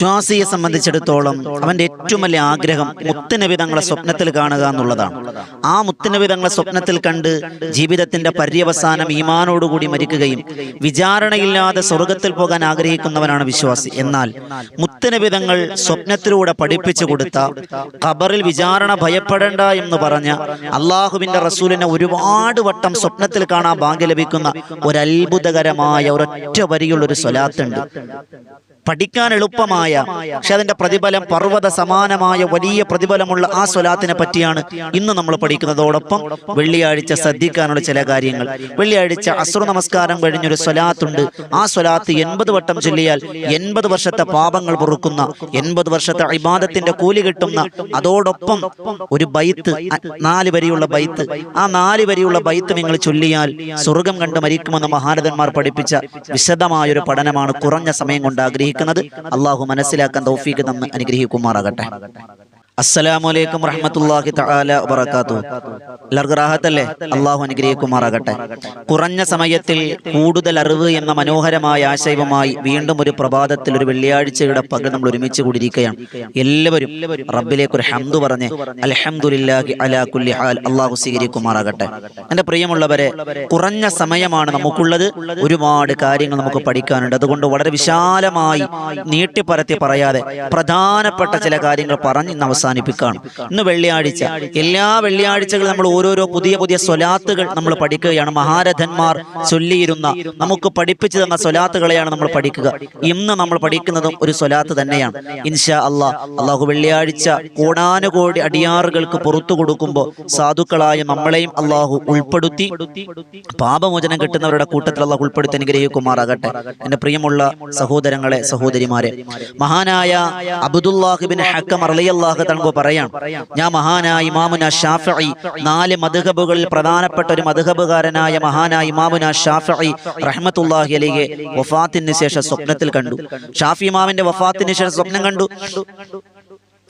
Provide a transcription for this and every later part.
വിശ്വാസിയെ സംബന്ധിച്ചിടത്തോളം അവന്റെ ഏറ്റവും വലിയ ആഗ്രഹം മുത്തുനബി തങ്ങളെ സ്വപ്നത്തിൽ കാണുക എന്നുള്ളതാണ്. ആ മുത്തുനബി തങ്ങളെ സ്വപ്നത്തിൽ കണ്ട് ജീവിതത്തിന്റെ പര്യവസാനം ഈമാനോടുകൂടി മരിക്കുകയും വിചാരണയില്ലാതെ സ്വർഗത്തിൽ പോകാൻ ആഗ്രഹിക്കുന്നവനാണ് വിശ്വാസി. എന്നാൽ മുത്തുനബി തങ്ങൾ സ്വപ്നത്തിലൂടെ പഠിപ്പിച്ചു കൊടുത്ത ഖബറിൽ വിചാരണ ഭയപ്പെടേണ്ട എന്ന് പറഞ്ഞ അള്ളാഹുവിന്റെ റസൂലിനെ ഒരുപാട് വട്ടം സ്വപ്നത്തിൽ കാണാൻ ഭാഗ്യം ലഭിക്കുന്ന ഒരു അത്ഭുതകരമായ ഒരൊറ്റ വരിയുള്ള ഒരു സ്വലാത്തുണ്ട്. പഠിക്കാൻ എളുപ്പമായ, പക്ഷെ അതിന്റെ പ്രതിഫലം പർവ്വത സമാനമായ വലിയ പ്രതിഫലമുള്ള ആ സ്വലാത്തിനെ പറ്റിയാണ് ഇന്ന് നമ്മൾ പഠിക്കുന്നതോടൊപ്പം വെള്ളിയാഴ്ച ശ്രദ്ധിക്കാനുള്ള ചില കാര്യങ്ങൾ. വെള്ളിയാഴ്ച അസ്ർ നമസ്കാരം കഴിഞ്ഞൊരു സ്വലാത്തുണ്ട്. ആ സ്വലാത്ത് 80 വട്ടം ചൊല്ലിയാൽ 80 വർഷത്തെ പാപങ്ങൾ പൊറുക്കുന്ന, 80 വർഷത്തെ ഇബാദത്തിന്റെ കൂലി കിട്ടുന്ന, അതോടൊപ്പം ഒരു ബൈത്ത്, 4 വരിയുള്ള ബൈത്ത്, ആ 4 വരിയുള്ള ബൈത്ത് നിങ്ങൾ ചൊല്ലിയാൽ സ്വർഗം കണ്ട് മരിക്കുമെന്ന് മഹാരഥന്മാർ പഠിപ്പിച്ച വിശദമായൊരു പഠനമാണ് കുറഞ്ഞ സമയം കൊണ്ട് ആഗ്രഹിക്കുന്നത്. അള്ളാഹു മനസ്സിലാക്കാൻ തൗഫീഖ് തന്ന് അനുഗ്രഹിക്കുമാറാകട്ടെ. അസ്സലാമു അലൈക്കും വറഹ്മത്തുള്ളാഹി തആല വബറകാതുഹു. എല്ലാവർക്കും റാഹത്തല്ലേ? അള്ളാഹു അനുഗ്രഹിക്കുമാറാകട്ടെ. കുറഞ്ഞ സമയത്തിൽ കൂടുതൽ അറിവ് എന്ന മനോഹരമായ ആശയവുമായി വീണ്ടും ഒരു പ്രഭാതത്തിൽ, ഒരു വെള്ളിയാഴ്ചയുടെ പകൽ നമ്മൾ ഒരുമിച്ച് കൂടിയിരിക്കുകയാണ്. എല്ലാവരും റബ്ബിലേക്ക് ഒരു ഹംദ് പറഞ്ഞ് അൽഹംദുലില്ലാഹി അലാ കുല്ലി ഹാൽ. അള്ളാഹു സ്വീകരിക്കുമാറാകട്ടെ. എൻ്റെ പ്രിയമുള്ളവരെ, കുറഞ്ഞ സമയമാണ് നമുക്കുള്ളത്. ഒരുപാട് കാര്യങ്ങൾ നമുക്ക് പഠിക്കാനുണ്ട്. അതുകൊണ്ട് വളരെ വിശാലമായി നീട്ടിപ്പരത്തി പറയാതെ പ്രധാനപ്പെട്ട ചില കാര്യങ്ങൾ പറഞ്ഞ് ഇന്ന് അവസാനിപ്പിക്കുകയാണ്. ഇന്ന് വെള്ളിയാഴ്ച. എല്ലാ വെള്ളിയാഴ്ചകളും നമ്മൾ ഓരോരോ പുതിയ പുതിയ സ്വലാത്തുകൾ നമ്മൾ പഠിക്കുകയാണ്. മഹാരഥന്മാർ ചൊല്ലിയിരുന്ന, നമുക്ക് പഠിപ്പിച്ചു തന്ന സ്വലാത്തുകളെയാണ് നമ്മൾ പഠിക്കുക. ഇന്ന് നമ്മൾ പഠിക്കുന്നതും ഒരു സ്വലാത്ത് തന്നെയാണ്. ഇൻഷാ അല്ലാഹ്. അള്ളാഹു വെള്ളിയാഴ്ച കോടാനുകോടി അടിയാറുകൾക്ക് പുറത്തു കൊടുക്കുമ്പോൾ സാധുക്കളായ നമ്മളെയും അള്ളാഹു ഉൾപ്പെടുത്തി പാപമോചനം കിട്ടുന്നവരുടെ കൂട്ടത്തിൽ അള്ളാഹു ഉൾപ്പെടുത്തി അനുഗ്രഹിക്കുമാറാകട്ടെ. എന്റെ പ്രിയമുള്ള സഹോദരങ്ങളെ, സഹോദരിമാരെ, മഹാനായ അബ്ദുല്ലാഹ് ഇബ്നു ഹക്കം റളിയല്ലാഹു തആല പറയാം, ഞാൻ മഹാനായ ഇമാമുന ശാഫിഈ, 4 മദ്ഹബുകളിൽ പ്രധാനപ്പെട്ട ഒരു മദ്ഹബുകാരനായ മഹാനായ ഇമാമുന ശാഫിഈ റഹ്മത്തുള്ളാഹി അലൈഹി വഫാത്തിന് ശേഷം സ്വപ്നത്തിൽ കണ്ടു. ഷാഫി ഇമാമിന്റെ വഫാത്തിന് ശേഷം സ്വപ്നം കണ്ടു.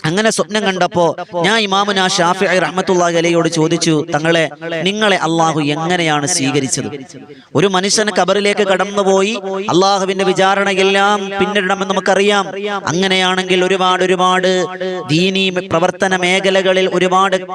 അങ്ങനെ സ്വപ്നം കണ്ടപ്പോ ഞാൻ ഇമാമുന ശാഫിഈ റഹ്മത്തുള്ളാഹി അലൈഹിയോട് ചോദിച്ചു, തങ്ങളെ, നിങ്ങളെ അള്ളാഹു എങ്ങനെയാണ് സ്വീകരിച്ചത്? ഒരു മനുഷ്യന് ഖബറിലേക്ക് കടന്നുപോയി അള്ളാഹുവിന്റെ വിചാരണയെല്ലാം പിന്നിടണമെന്ന് നമുക്കറിയാം. അങ്ങനെയാണെങ്കിൽ ഒരുപാട് ദീനീ പ്രവർത്തന മേഖലകളിൽ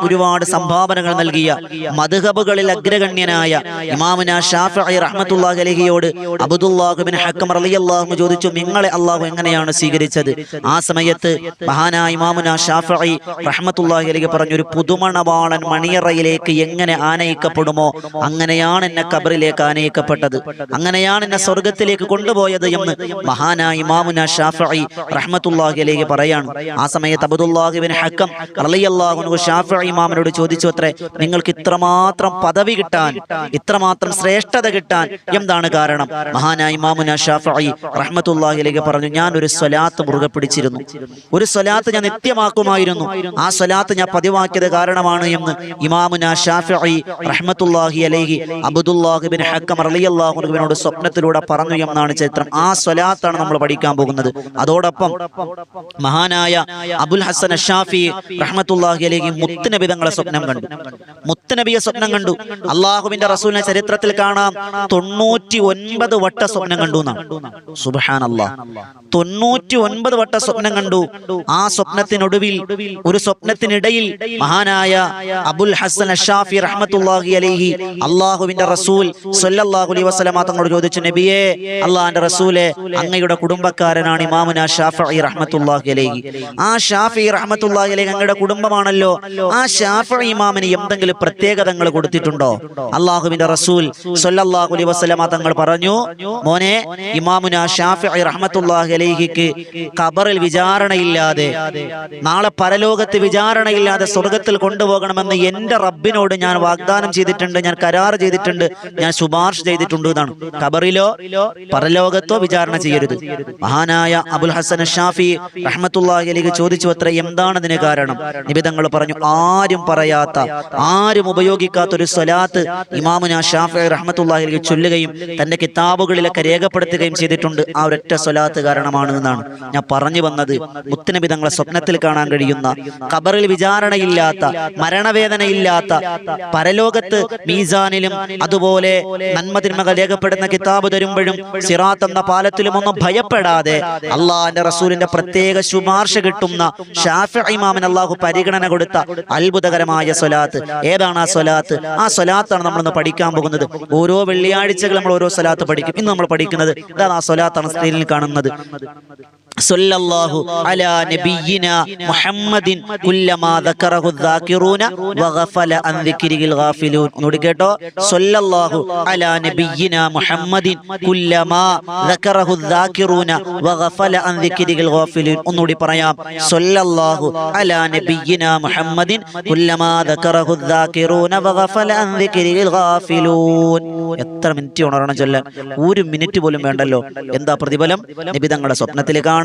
ഒരുപാട് സംഭാവനകൾ നൽകിയ മദ്ഹബുകളിൽ അഗ്രഗണ്യനായ ഇമാമുന ശാഫിഈ റഹ്മത്തുള്ളാഹി അലൈഹിയോട് അബ്ദുല്ലാഹ് ഇബ്നു ഹക്കം റളിയല്ലാഹു അൻഹു ചോദിച്ചു, നിങ്ങളെ അള്ളാഹു എങ്ങനെയാണ് സ്വീകരിച്ചത്? ആ സമയത്ത് മഹാനായ ഇമാമുന ശാഫിഈ റഹ്മത്തുള്ളാഹി അലൈഹി പറഞ്ഞു, ഒരു പുതുമണവാളൻ മണിയറയിലേക്ക് എങ്ങനെ ആനയിക്കപ്പെടുമോ അങ്ങനെയാണ് എന്നെ ഖബറിലേക്ക് ആനയിക്കപ്പെട്ടത്, അങ്ങനെയാണ് എന്നെ സ്വർഗത്തിലേക്ക് കൊണ്ടുപോയത് എന്ന് മഹാനായ ഇമാമുന ശാഫിഈ റഹ്മത്തുള്ളാഹി അലൈഹി പറയാണ്. ആ സമയത്ത് അബ്ദുല്ലാഹ് ഇബ്നു ഹക്കം റളിയല്ലാഹു അൻഹു ശാഫിഈ ഇമാമിനോട് ചോദിച്ചു, അത്രേ, നിങ്ങൾക്ക് ഇത്രമാത്രം പദവി കിട്ടാൻ, ഇത്രമാത്രം ശ്രേഷ്ഠത കിട്ടാൻ എന്താണ് കാരണം? മഹാനായ ഇമാമുന ശാഫിഈ റഹ്മത്തുള്ളാഹി അലൈഹി പറഞ്ഞു, ഞാൻ ഒരു സ്വലാത്ത് മുറുകെ പിടിച്ചിരുന്നു. ഒരു സ്വലാത്ത് ഞാൻ നിത്യമാക്കുമായിരുന്നു. ആ സ്വലാത്ത് ഞാൻ പതിവാക്കിയത് കാരണമാണ് എന്ന് ഇമാമുന ശാഫിഈ റഹ്മത്തുള്ളാഹി അലൈഹി അബ്ദുല്ലാഹ് ഇബ്നു ഹക്കം റളിയല്ലാഹു അൻഹുവിനോട് സ്വപ്നത്തിലൂടെ പറഞ്ഞു എന്നാണ് ചരിത്രം. ആ സ്വലാത്താണ് നമ്മൾ പഠിക്കാൻ പോകുന്നത്. അതോടൊപ്പം മഹാനായ അബുൽ ഹസൻ അശ്ശാഫി റഹ്മത്തുള്ളാഹി അലൈഹി മുത്തുനബി തങ്ങളെ സ്വപ്നം കണ്ടു. മുത്തുനബിയെ സ്വപ്നം കണ്ടു. അള്ളാഹുവിന്റെ റസൂലിനെ ചരിത്രത്തിൽ കാണാം 99 വട്ട സ്വപ്നം കണ്ടു എന്നാണ്. സുബ്ഹാനല്ലാഹ്, 99 വട്ട സ്വപ്നം കണ്ടു. ആ സ്വപ്നത്തിനൊടുവിൽ, ഒരു സ്വപ്നത്തിനിടയിൽ മഹാനായ അബുൽ ഹസൻ അശ്ശാഫി റഹ്മത്തുള്ളാഹി അലൈഹി അള്ളാഹുവിന്റെ റസൂൽ സ്വല്ലല്ലാഹു അലൈഹി വസല്ലം തങ്ങളോട് ചോദിച്ചു, നബിയേ, അള്ളാഹുവിന്റെ റസൂലെ, അങ്ങയുടെ കുടുംബക്കാരനാണ് ഇമാമുന ശാഫിഈ റഹ്മത്തുള്ളാഹി അലൈഹി. ആ ഷാഫിഈ റഹ്മത്തുള്ളാഹി അലൈഹി അങ്ങയുടെ കുടുംബമാണല്ലോ. ആ ഷാഫിഈ ഇമാമിന് എന്തെങ്കിലും പ്രത്യേകതകൾ കൊടുത്തിട്ടുണ്ടോ? അള്ളാഹുവിന്റെ റസൂൽ സ്വല്ലല്ലാഹു അലൈഹി വസല്ലം തങ്ങൾ പറഞ്ഞു, മോനെ, ഇമാമുന ശാഫിഈ റഹ്മത്തുള്ളാഹി അലൈഹിക്ക് ഖബറിൽ വിചാരണയില്ലാതെ, നാളെ പരലോകത്ത് വിചാരണയില്ലാതെ സ്വർഗത്തിൽ കൊണ്ടുപോകണമെന്ന് എന്റെ റബ്ബിനോട് ഞാൻ വാഗ്ദാനം ചെയ്തിട്ടുണ്ട്, ഞാൻ കരാർ ചെയ്തിട്ടുണ്ട്, ഞാൻ ശുപാർശ ചെയ്തിട്ടുണ്ട് എന്നാണ്. ഖബറിലോ പരലോകത്തോ വിചാരണ ചെയ്യരുത്. മഹാനായ അബുൽ ഹസൻ അശ്ശാഫി റഹ്മത്തുള്ളാഹി അലൈഹി ചോദിച്ചു, അത്ര എന്താണ് ഇതിന് കാരണം? നബി തങ്ങൾ പറഞ്ഞു, ആരും പറയാത്ത, ആരും ഉപയോഗിക്കാത്ത ഒരു സ്വലാത്ത് ഇമാമുന ശാഫിഈ റഹ്മത്തുള്ളാഹി അലൈഹി ചൊല്ലുകയും തന്റെ കിതാബുകളിലൊക്കെ രേഖപ്പെടുത്തുകയും ചെയ്തിട്ടുണ്ട്. ആ ഒരൊറ്റ സ്വലാത്ത് കാരണമാണ് എന്നാണ് ഞാൻ പറഞ്ഞു വന്നത്. മുത്തുനബി തങ്ങളെ സ്വപ്നത്തിൽ സ്വപ്നത്തിൽ കാണാൻ കഴിയുന്ന, ഖബറിൽ വിചാരണയില്ലാത്ത, മരണവേദനയില്ലാത്ത, പരലോകത്ത് മീസാനിലും അതുപോലെ നന്മതിന്മകൾ രേഖപ്പെടുന്ന കിതാബ് തരുമ്പോഴും സിറാത്ത് എന്ന പാലത്തിലും ഒന്നും ഭയപ്പെടാതെ അള്ളാഹിന്റെ റസൂലിന്റെ പ്രത്യേക ശുപാർശ കിട്ടുന്ന ഷാഫിഈ ഇമാമിന് അള്ളാഹു പരിഗണന കൊടുത്ത അത്ഭുതകരമായ സ്വലാത്ത്. ഏതാണ് ആ സ്വലാത്ത്? ആ സ്വലാത്താണ് നമ്മളിന്ന് പഠിക്കാൻ പോകുന്നത്. ഓരോ വെള്ളിയാഴ്ചകൾ നമ്മൾ ഓരോ സ്വലാത്ത് പഠിക്കും. ഇന്ന് നമ്മൾ പഠിക്കുന്നത് ഇതാണ്. ആ സ്വലാത്താണ് സ്ക്രീനിൽ കാണുന്നത്. സല്ലല്ലാഹു അലാ നബിയിന മുഹമ്മദിൻ കുല്ലമാ ദക്കറഹു ദാകിറൂന വഗഫല അൻ ദിക്രിഹിൽ ഗാഫിലൂൻ. ഒന്നുകൂടി കേട്ടോ. സല്ലല്ലാഹു അലാ നബിയിന മുഹമ്മദിൻ കുല്ലമാ ദക്കറഹു ദാകിറൂന വഗഫല അൻ ദിക്രിഹിൽ ഗാഫിലൂൻ. ഒന്നുകൂടി പറയാം. സല്ലല്ലാഹു അലാ നബിയിന മുഹമ്മദിൻ കുല്ലമാ ദക്കറഹു ദാകിറൂന വഗഫല അൻ ദിക്രിഹിൽ ഗാഫിലൂൻ. എത്ര മിനിറ്റ് ഉണരണം ചൊല്ലാൻ? ഒരു മിനിറ്റ് പോലും വേണ്ടല്ലോ. എന്താ പ്രതിഫലം? നബി തങ്ങളുടെ സ്വപ്നത്തിൽ കാണാം,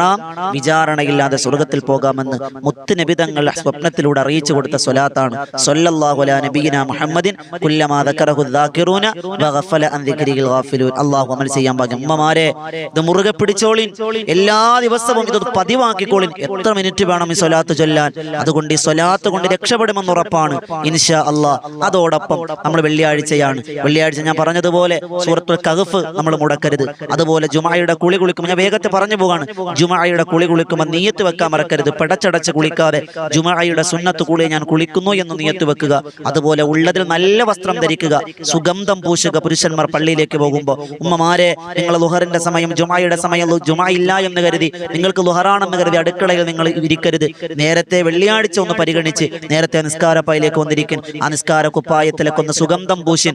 വിചാരണയില്ലാതെ സ്വർഗത്തിൽ പോകാമെന്ന് മുത്ത് നബി തങ്ങൾ സ്വപ്നത്തിലൂടെ അറിയിച്ചു കൊടുത്ത സ്വലാത്താണ് സല്ലല്ലാഹു അലാ നബിയിന മുഹമ്മദിൻ കുല്ലമാ ദക്കറഹു ദാകിറൂന വഗഫല അൻ ദിക്രിഹിൽ ഗാഫിലൂൻ. അല്ലാഹു അമൽ ചെയ്യാൻ ഭാഗ്യം. ഉമ്മമാരെ, ഇത് മുറുകെ പിടിച്ചോളിൻ. എല്ലാ ദിവസവും ഇത് പതിവാക്കിക്കോളിൻ. എത്ര മിനിറ്റ് വേണം ഈ സ്വലാത്ത് ചൊല്ലാൻ? അതുകൊണ്ട് ഈ സ്വലാത്ത് കൊണ്ട് രക്ഷപ്പെടുമെന്ന് ഉറപ്പാണ് ഇൻഷാ അല്ലാഹ്. അതോടൊപ്പം നമ്മൾ വെള്ളിയാഴ്ചയാണ്. വെള്ളിയാഴ്ച ഞാൻ പറഞ്ഞതുപോലെ സൂറത്തുൽ കഹ്ഫ് നമ്മൾ മുടക്കരുത്. അതുപോലെ ജുമുഅയുടെ കുളി കുളിക്കുമ്പോൾ ഞാൻ വേഗത്തിൽ പറഞ്ഞു പോവാണ്. ജുമുഅയുടെ കുളി കുളിക്കുമ്പോൾ നിയ്യത്ത് വെക്കാൻ മറക്കരുത്. പെടച്ചടച്ച് കുളിക്കാതെ ജുമുഅയുടെ സുന്നത്ത് കുളി ഞാൻ കുളിക്കുന്നു എന്ന് നിയ്യത്ത് വെക്കുക. അതുപോലെ ഉള്ളതിൽ നല്ല വസ്ത്രം ധരിക്കുക, സുഗന്ധം പൂശുക പുരുഷന്മാർ പള്ളിയിലേക്ക് പോകുമ്പോൾ. ഉമ്മമാരെ, നിങ്ങൾ ളുഹറിന്റെ സമയം, ജുമുഅയുടെ സമയം ജുമുഅ ഇല്ല എന്ന് കരുതി, നിങ്ങൾക്ക് ളുഹറാണെന്ന് കരുതി അടുക്കളയിൽ നിങ്ങൾ ഇരിക്കരുത്. നേരത്തെ വെള്ളിയാഴ്ച ഒന്ന് പരിഗണിച്ച് നേരത്തെ നിസ്കാരപ്പായിലേക്ക് വന്നിരിക്കും. ആ നിസ്കാര കുപ്പായത്തിലേക്ക് ഒന്ന് സുഗന്ധം പൂശിൻ.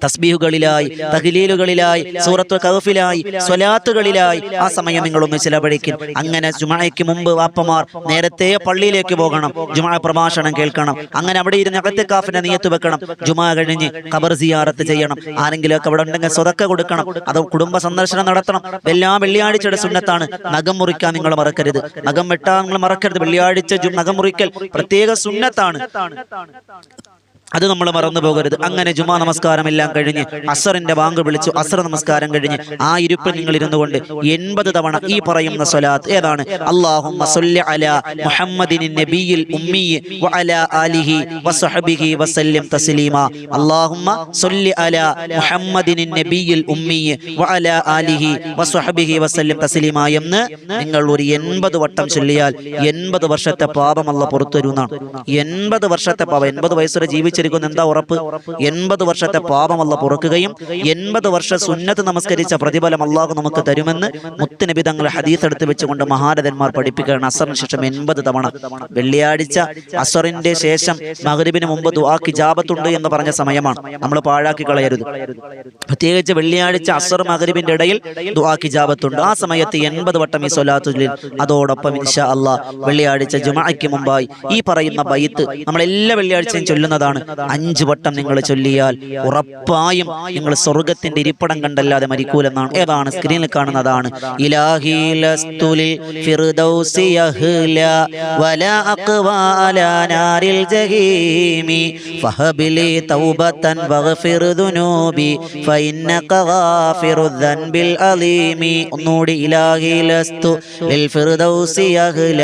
തസ്ബീഹുകളിലായി, തഹ്ലീലുകളിലായി, സൂറത്തുൽ കഹ്ഫിലായി, സ്വലാത്തുകളിലായി ആ സമയം നിങ്ങളൊന്ന് ചിലവഴിക്കും. അങ്ങനെ ജുമുഅയ്ക്ക് മുമ്പ് വാപ്പമാർ നേരത്തെ പള്ളിയിലേക്ക് പോകണം, ജുമുഅ പ്രഭാഷണം കേൾക്കണം. അങ്ങനെ അവിടെ ഇരുന്ന് ഇഅ്തികാഫിന്റെ നിയ്യത്ത് വെക്കണം. ജുമുഅ കഴിഞ്ഞ് ഖബർ സിയാറത്ത് ചെയ്യണം. ആരെങ്കിലും ഒക്കെ അവിടെ ഉണ്ടെങ്കിൽ സ്വതക്ക കൊടുക്കണം. അത് കുടുംബ സന്ദർശനം നടത്തണം. എല്ലാ വെള്ളിയാഴ്ചയുടെ സുന്നത്താണ്. നഖം മുറിക്കാൻ നിങ്ങൾ മറക്കരുത്. നഖം വെട്ടാൻ നിങ്ങൾ മറക്കരുത്. വെള്ളിയാഴ്ച നഖം മുറിക്കൽ പ്രത്യേക സുന്നത്താണ്. അത് നമ്മൾ മറന്നു പോകരുത്. അങ്ങനെ ജുമാ നമസ്കാരം എല്ലാം കഴിഞ്ഞ് അസറിന്റെ ബാങ്ക് വിളിച്ചു. അസർ നമസ്കാരം കഴിഞ്ഞ് ആ ഇരുപ്പിൽ നിങ്ങൾ ഇരുന്നു കൊണ്ട് 80 തവണ ഈ പറയുന്ന സ്വലാത്ത് ഏതാണ്? അല്ലാഹുമ്മ സ്വല്ലി അലാ മുഹമ്മദിൻ നബിയിൽ ഉമ്മി വഅലാ ആലിഹി വസഹബിഹി വസല്ലം തസ്ലീമാ. അല്ലാഹുമ്മ സ്വല്ലി അലാ മുഹമ്മദിൻ നബിയിൽ ഉമ്മി വഅലാ ആലിഹി വസഹബിഹി വസല്ലം തസ്ലീമാ എന്ന് നിങ്ങൾ ഒരു 80 വട്ടം ചൊല്ലിയാൽ 80 വർഷത്തെ പാപം അല്ലാഹു പുറത്തു തരുന്നതാണ്. 80 വർഷത്തെ പാപം. 80 വയസ്സ് വരെ ജീവിച്ച എന്താ ഉറപ്പ്? 80 വർഷത്തെ പാപം അല്ലാഹു പൊറുക്കുകയും 80 വർഷ സുന്നത്ത് നമസ്കരിച്ച പ്രതിഫലം അല്ലാഹു നമുക്ക് തരുമെന്ന് മുത്ത് നബി തങ്ങൾ ഹദീസ് എടുത്ത് വെച്ചുകൊണ്ട് മഹാരഥന്മാർ പഠിപ്പിക്കുകയാണ്. അസറിന് ശേഷം 80 തവണ. വെള്ളിയാഴ്ച അസറിന്റെ ശേഷം മഗ്രിബിന് മുമ്പ് ദുആക്ക് ഇജാബത്തുണ്ട് എന്ന് പറഞ്ഞ സമയമാണ്. നമ്മൾ പാഴാക്കി കളയരുത്. പ്രത്യേകിച്ച് വെള്ളിയാഴ്ച അസർ മഗ്രിബിന്റെ ഇടയിൽ ദുആക്ക് ഇജാബത്തുണ്ട്. ആ സമയത്ത് 80 വട്ടം ഈ സ്വലാത്ത് ചൊല്ലി. അതോടൊപ്പം ഇൻഷാ അല്ലാഹ് വെള്ളിയാഴ്ച ജുമുഅയ്ക്ക് മുമ്പായി ഈ പറയുന്ന ബൈത്ത് നമ്മൾ എല്ലാ വെള്ളിയാഴ്ചയും ചൊല്ലുന്നതാണ്. 5 വട്ടം നിങ്ങൾ ചൊല്ലിയാൽ ഉറപ്പായും നിങ്ങൾ സ്വർഗത്തിന്റെ ഇരിപ്പിടം കണ്ടല്ലാതെ മരിക്കൂലെന്നാണ്. ഏതാണ്? സ്ക്രീനിൽ കാണുന്നതാണ്. ഇലാഹി ലസ്തുലിൽ ഫിർദൗസി യഹ്ല വലാ അഖ്വാ അലാ നാരിൽ ജഹീമി ഫഹബിലി തൗബതൻ വഗ്ഫിർ ദുനൂബി ഫഇന്നക ഗാഫിറു ദൻബിൽ അലീമി. ഒന്നുകൂടി. ഇലാഹി ലസ്തു ലിൽ ഫിർദൗസി യഹ്ല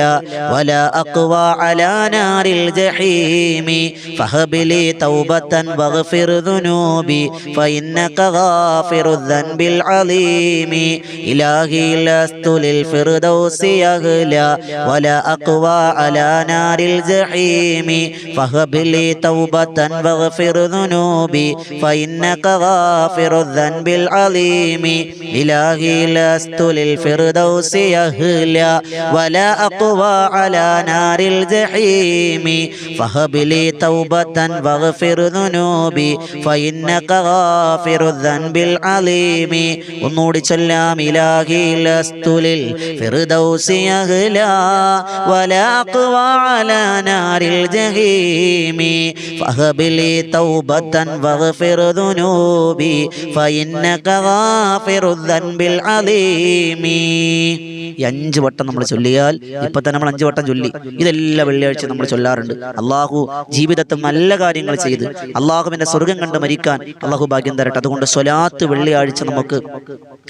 വലാ അഖ്വാ അലാ നാരിൽ ജഹീമി ഫഹബിലി توبة واغفر ذنوبي فإنك غافر الذنب العليم. إلهي لست للفردوس يغلى ولا أقوى على نار الجحيم فهب لي توبة واغفر ذنوبي فإنك غافر الذنب العليم. إلهي لست للفردوس يغلى ولا أقوى على نار الجحيم فهب لي توبة واغفر ذنوبي فإنك غافر الذنب العليم. ഒന്നുകൂടി ചൊല്ലാം. ഇലാഹി ലസ്തു ലിൽ ഫിർദൗസി യഹ്ലാ വലാ അഖ്വാ അലാ നാരിൽ ജഹീമി ഫഹബ് ലി തൗബതൻ വഗ്ഫിർ ദുനൂബി ഫഇന്നക ഗാഫിറു ദൻബിൽ അലീം. ഈ 5 വട്ടം നമ്മൾ ചൊല്ലിയാൽ, ഇപ്പൊ തന്നെ നമ്മൾ 5 വട്ടം ചൊല്ലി, ഇതെല്ലാം വെള്ളിയാഴ്ച നമ്മൾ ചൊല്ലാറുണ്ട്. അള്ളാഹു ജീവിതത്തിൽ നല്ല കാര്യങ്ങൾ ചെയ്ത് അള്ളാഹുവിന്റെ സ്വർഗം കണ്ട് മരിക്കാൻ അള്ളാഹു ഭാഗ്യം തരട്ടെ. അതുകൊണ്ട് സ്വലാത്ത് വെള്ളിയാഴ്ച നമുക്ക്,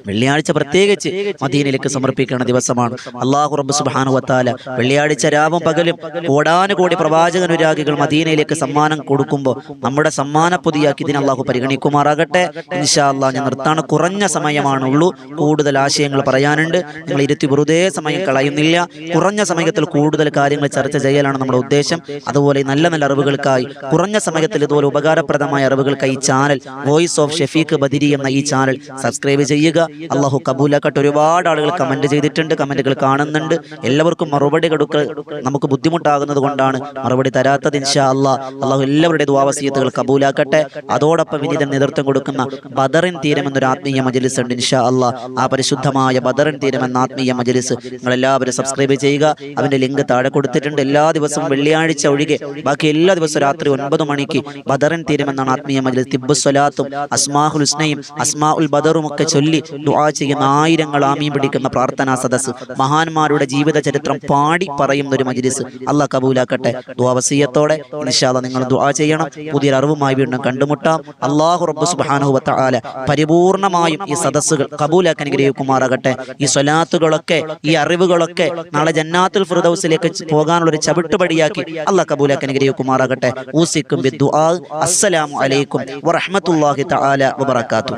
വെള്ളിയാഴ്ച പ്രത്യേകിച്ച് മദീനയിലേക്ക് സമർപ്പിക്കുന്ന ദിവസമാണ്. അള്ളാഹു റബ്ബ് സുബ്ഹാനഹു വ തആല വെള്ളിയാഴ്ച രാവും പകലും കോടാനുകോടി പ്രവാചകനുരാഗികൾ മദീനയിലേക്ക് സമ്മാനം കൊടുക്കുമ്പോൾ നമ്മുടെ സമ്മാന പൊതിയാക്കി ഇതിനെ അള്ളാഹു പരിഗണിക്കുമാറാകട്ടെ. ഇൻഷാ അല്ലാഹ് ഞാൻ നിർത്താണ്. കുറഞ്ഞ സമയമാണുള്ളൂ, കൂടുതൽ ആശയങ്ങൾ പറയാനുണ്ട്. നിങ്ങൾ ഇരുത്തി വെറുതെ സമയം കളയുന്നില്ല. കുറഞ്ഞ സമയത്തിൽ കൂടുതൽ കാര്യങ്ങൾ ചർച്ച ചെയ്യലാണ് നമ്മുടെ ഉദ്ദേശം. അതുപോലെ നല്ല നല്ല അറിവുകൾക്കായി കുറഞ്ഞ സമയത്തിൽ ഇതുപോലെ ഉപകാരപ്രദമായ അറിവുകൾക്കായി ഈ ചാനൽ വോയിസ് ഓഫ് ഷഫീഖ് ബദിരി എന്ന ഈ ചാനൽ സബ്സ്ക്രൈബ് ചെയ്യുക. അള്ളാഹു കബൂലാക്കട്ടെ. ഒരുപാട് ആളുകൾ കമന്റ് ചെയ്തിട്ടുണ്ട്, കമന്റുകൾ കാണുന്നുണ്ട്. എല്ലാവർക്കും മറുപടി കൊടുക്കൽ നമുക്ക് ബുദ്ധിമുട്ടാകുന്നത് കൊണ്ടാണ് മറുപടി തരാത്തത്. ഇൻഷാ അല്ലാഹ് അള്ളാഹു എല്ലാവരുടെ ദുആ വസിയത്തുകൾ കബൂലാക്കട്ടെ. അതോടൊപ്പം ഇതിന് നേതൃത്വം കൊടുക്കുന്ന ബദറിൻ തീരം എന്നൊരു ആത്മീയ മജ്ലിസ് ഉണ്ട്. ഇൻഷാ അല്ലാഹ് ആ പരിശുദ്ധമായ ബദറിൻ തീരം എന്ന ആത്മീയ മജ്ലിസ് നിങ്ങൾ എല്ലാവരും സബ്സ്ക്രൈബ് ചെയ്യുക. അതിന്റെ ലിങ്ക് താഴെ കൊടുത്തിട്ടുണ്ട്. എല്ലാ ദിവസവും വെള്ളിയാഴ്ച ഒഴികെ ബാക്കി എല്ലാ ദിവസവും രാത്രി 9 മണിക്ക് ബദറിൻ തീരം എന്നാണ് ആത്മീയ മജ്ലിസ്. തിബ്ബുസ് സ്വലാത്തും അസ്മാഉൽ ഹുസ്നയും അസ്മാഉൽ ബദറും ഒക്കെ ചൊല്ലി ദുആ ചെയ്യുന്ന ആയിരങ്ങൾ ആമീൻ പിടിക്കുന്ന പ്രാർത്ഥനാ സദസ്സ്, മഹാന്മാരുടെ ജീവിത ചരിത്രം പാടി പറയുന്ന ഒരു മജ്ലിസ്. അല്ലാഹ് കബൂലാക്കട്ടെ. ദുആ വസിയത്തോടെ ഇൻഷാ അല്ലാഹ് നിങ്ങൾ ദുആ ചെയ്യണം. പുതിയൊരു അറിവുമായി വീണ്ടും കണ്ടുമുട്ടാം. അല്ലാഹു റബ്ബ് സുബ്ഹാനഹു വ തആല പരിപൂർണമായും ഈ സദസ്സുകൾ കബൂലാക്കാൻ അനുഗ്രഹിക്കുമാറാകട്ടെ. ഈ സ്വലാത്തുകളൊക്കെ, ഈ അറിവുകളൊക്കെ നാളെ ജന്നാത്തുൽ ഫിർദൗസിലേക്ക് പോകാനുള്ള ഒരു ചവിട്ടുപടിയാക്കി അല്ലാഹ് കബൂലാക്കാൻ അനുഗ്രഹിക്കുമാറാകട്ടെ. ഊസിക്കും ബിദ്ദുആ. അസ്സലാമു അലൈക്കും വറഹ്മത്തുള്ളാഹി തആല വബറകാതുഹു.